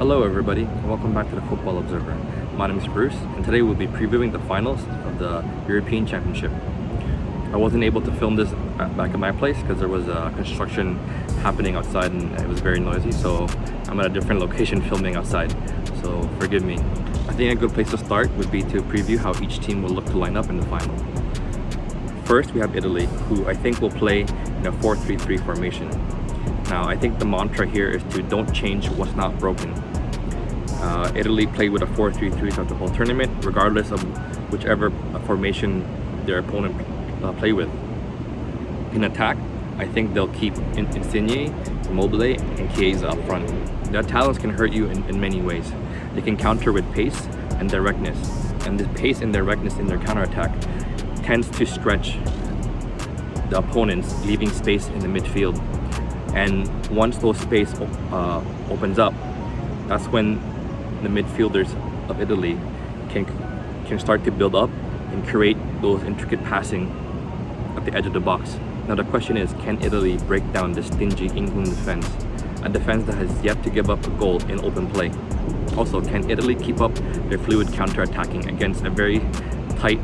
Hello everybody, and welcome back to the Football Observer. My name is Bruce, and today we'll be previewing the finals of the European Championship. I wasn't able to film this back at my place because there was construction happening outside and it was very noisy, so I'm at a different location filming outside, so forgive me. I think a good place to start would be to preview how each team will look to line up in the final. First, we have Italy, who I think will play in a 4-3-3 formation. Now, I think the mantra here is to don't change what's not broken. Italy played with a 4-3-3 throughout the whole tournament, regardless of whichever formation their opponent play with. In attack, I think they'll keep Insigne, Immobile, and Chiesa up front. Their talents can hurt you in many ways. They can counter with pace and directness, and the pace and directness in their counterattack tends to stretch the opponents, leaving space in the midfield. And once those space opens up, that's when the midfielders of Italy can start to build up and create those intricate passing at the edge of the box. Now the question is, can Italy break down the stingy England defense? A defense that has yet to give up a goal in open play. Also, can Italy keep up their fluid counter-attacking against a very tight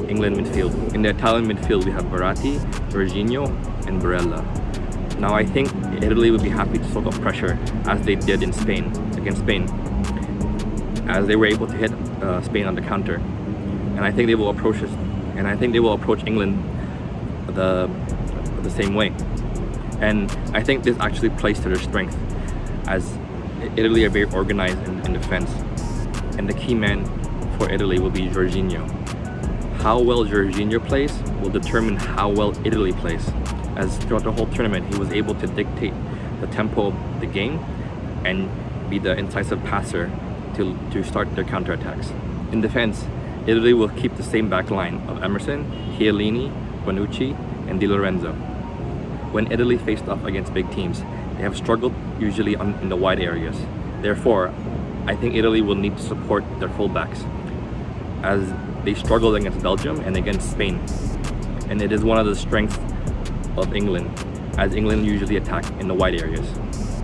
England midfield? In the Italian midfield, we have Verratti, Jorginho, and Barella. Now I think Italy would be happy to soak up pressure as they did in Spain, against Spain, as they were able to hit Spain on the counter. And I think they will approach this, and I think they will approach England the same way. And I think this actually plays to their strength, as Italy are very organized in defense. And the key man for Italy will be Jorginho. How well Jorginho plays will determine how well Italy plays, as throughout the whole tournament he was able to dictate the tempo of the game and be the incisive passer to start their counterattacks. In defense, Italy will keep the same back line of Emerson, Chiellini, Bonucci, and Di Lorenzo. When Italy faced off against big teams, they have struggled usually in the wide areas. Therefore, I think Italy will need to support their fullbacks, as they struggled against Belgium and against Spain. And it is one of the strengths of England, as England usually attack in the wide areas.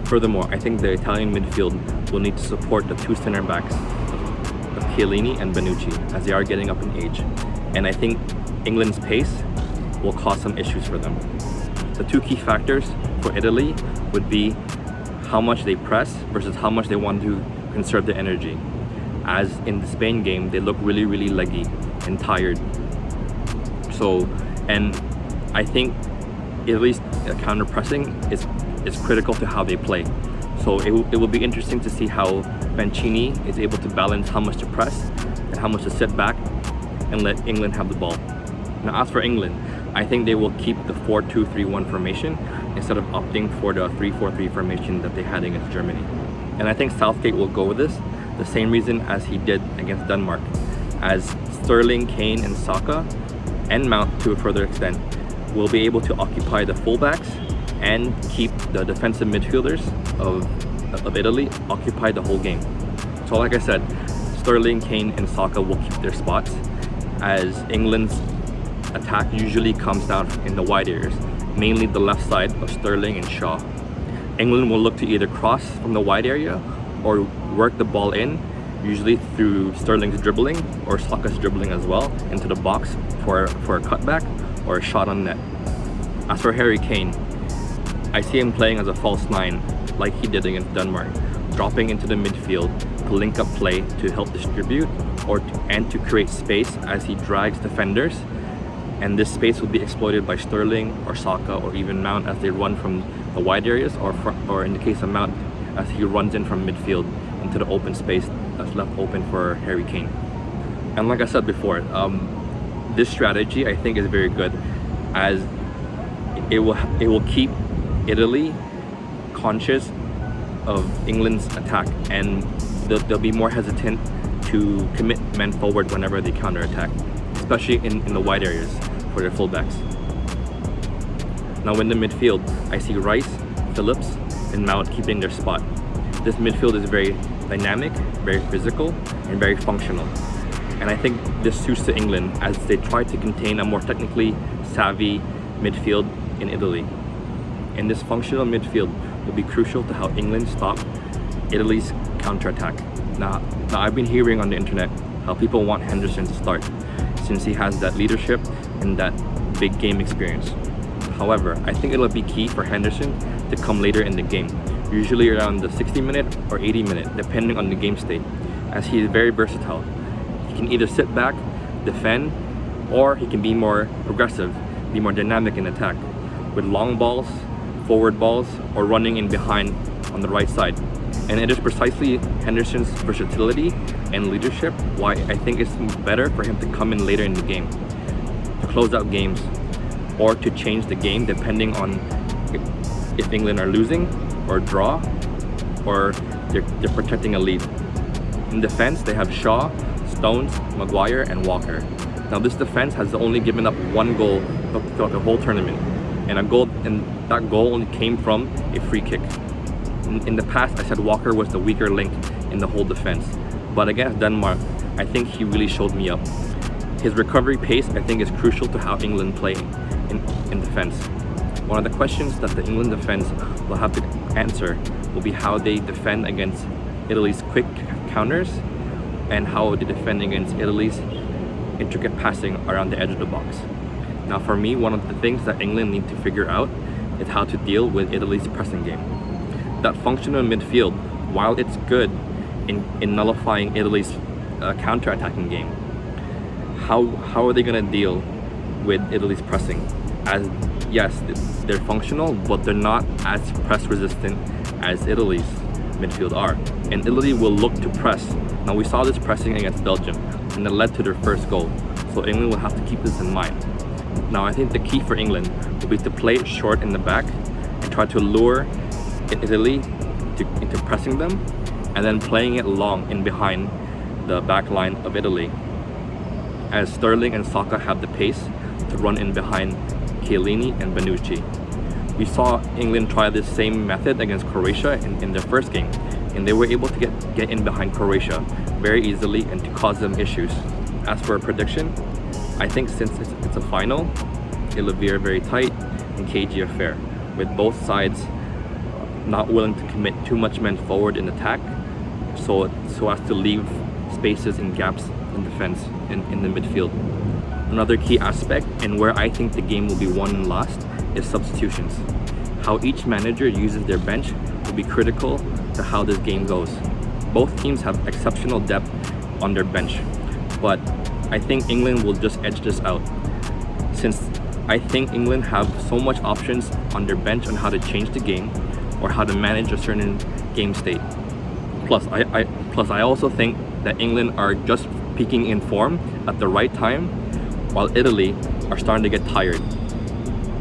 Furthermore, I think the Italian midfield will need to support the two center backs of Chiellini and Bonucci, as they are getting up in age. And I think England's pace will cause some issues for them. The two key factors for Italy would be how much they press versus how much they want to conserve their energy. As in the Spain game, they look really, really leggy and tired. And I think Italy's counter pressing is critical to how they play. So it will be interesting to see how Mancini is able to balance how much to press and how much to sit back and let England have the ball. Now as for England, I think they will keep the 4-2-3-1 formation instead of opting for the 3-4-3 formation that they had against Germany. And I think Southgate will go with this, the same reason as he did against Denmark, as Sterling, Kane, and Saka, and Mount to a further extent, will be able to occupy the fullbacks and keep the defensive midfielders of Italy occupied the whole game. So like I said, Sterling, Kane, and Saka will keep their spots, as England's attack usually comes down in the wide areas, mainly the left side of Sterling and Shaw. England will look to either cross from the wide area or work the ball in, usually through Sterling's dribbling or Saka's dribbling as well, into the box for a cutback or a shot on net. As for Harry Kane, I see him playing as a false nine like he did against Denmark, dropping into the midfield to link up play to help distribute and to create space as he drags defenders, and this space will be exploited by Sterling or Saka or even Mount as they run from the wide areas, or in the case of Mount, as he runs in from midfield into the open space that's left open for Harry Kane. And like I said before, this strategy I think is very good, as it will keep Italy conscious of England's attack, and they'll be more hesitant to commit men forward whenever they counterattack, especially in the wide areas for their fullbacks. Now in the midfield, I see Rice, Phillips, and Mount keeping their spot. This midfield is very dynamic, very physical, and very functional. And I think this suits to England as they try to contain a more technically savvy midfield in Italy. And this functional midfield will be crucial to how England stop Italy's counterattack. Now I've been hearing on the internet how people want Henderson to start since he has that leadership and that big game experience. However, I think it'll be key for Henderson to come later in the game, usually around the 60-minute or 80-minute, depending on the game state, as he is very versatile. He can either sit back, defend, or he can be more progressive, be more dynamic in attack, with long balls, forward balls, or running in behind on the right side. And it is precisely Henderson's versatility and leadership why I think it's better for him to come in later in the game, to close out games, or to change the game depending on if England are losing or draw, or they're protecting a lead. In defense, they have Shaw, Stones, Maguire, and Walker. Now this defense has only given up one goal throughout the whole tournament, and that goal only came from a free kick. In the past, I said Walker was the weaker link in the whole defense, but against Denmark, I think he really showed me up. His recovery pace, I think, is crucial to how England play in defense. One of the questions that the England defense will have to answer will be how they defend against Italy's quick counters and how they defend against Italy's intricate passing around the edge of the box. Now for me, one of the things that England need to figure out is how to deal with Italy's pressing game. That functional midfield, while it's good in nullifying Italy's counter-attacking game, how are they going to deal with Italy's pressing? As yes, they're functional, but they're not as press resistant as Italy's midfield are. And Italy will look to press. Now we saw this pressing against Belgium, and it led to their first goal. So England will have to keep this in mind. Now I think the key for England will be to play it short in the back and try to lure Italy into pressing them, and then playing it long in behind the back line of Italy, as Sterling and Saka have the pace to run in behind Chiellini and Bonucci. We saw England try this same method against Croatia in their first game, and they were able to get in behind Croatia very easily and to cause them issues. As for a prediction, I think since it's a final, it'll be a very tight and cagey affair, with both sides not willing to commit too much men forward in attack, so as to leave spaces and gaps in defense in the midfield. Another key aspect, and where I think the game will be won and lost, is substitutions. How each manager uses their bench will be critical to how this game goes. Both teams have exceptional depth on their bench, but I think England will just edge this out, since I think England have so much options on their bench on how to change the game or how to manage a certain game state. Plus I also think that England are just peaking in form at the right time, while Italy are starting to get tired.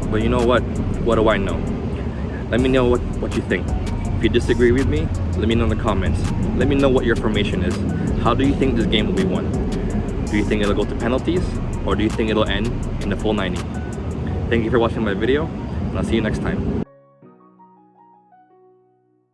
But you know what? What do I know? Let me know what you think. If you disagree with me, let me know in the comments. Let me know what your formation is. How do you think this game will be won? Do you think it'll go to penalties, or do you think it'll end in the full 90? Thank you for watching my video, and I'll see you next time.